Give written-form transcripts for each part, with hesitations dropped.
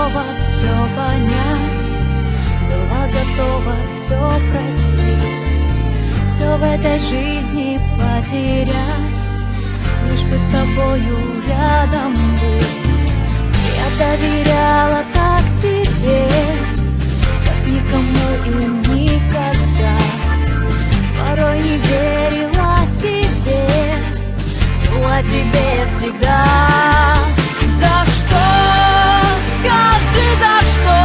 готова все понять, была готова все простить, все в этой жизни потерять, лишь бы с тобою рядом быть. Я доверяла так тебе, как никому и никогда. Порой не верила себе, была тебе всегда. За что? Скажи, за что?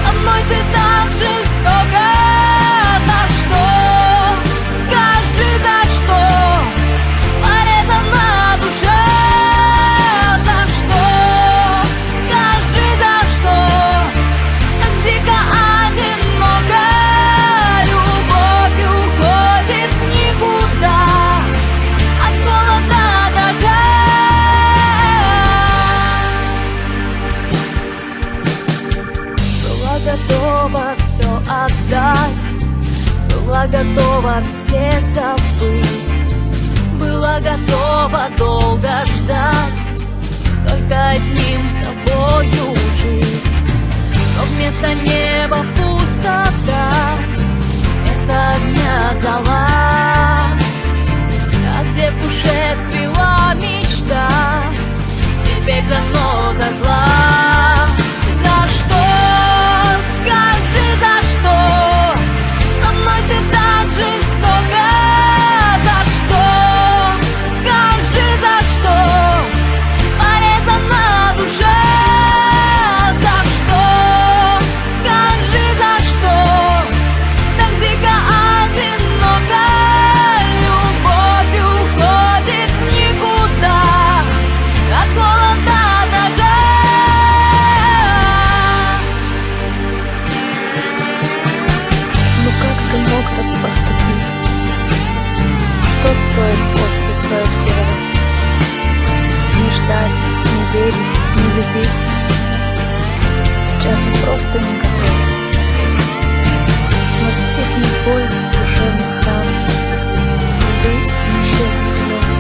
Со мной ты так жестоко. За что? Скажи, за что? Порезана душа. За что? Скажи, за что? Так дико одиноко. Любовь уходит в никуда, от голода дрожа. Была готова все отдать, была готова всех забыть, была готова долго ждать, только одним тобою жить. Но вместо неба пустота, вместо огня зола. А где в душе цвела мечта, теперь заноза зла. За что? Скажи, за что? Со мной ты так жестоко. За что? Скажи, за что? Порезана душа. За что? Скажи, за что? Так дико одиноко. Любовь уходит в никуда, от голода дрожа. Ну как ты мог так поступить? Что стоит после твоего слова? Не ждать, не верить, не любить. Сейчас я просто не готова. Но стихнет боль в душевных ран, следы не исчезнут слез.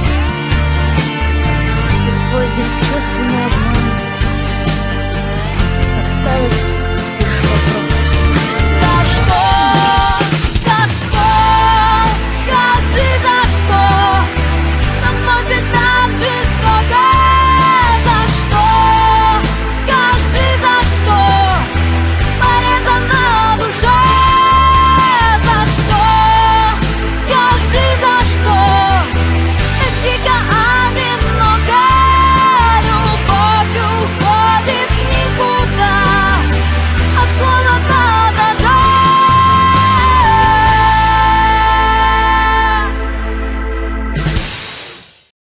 И твой бесчувственный обман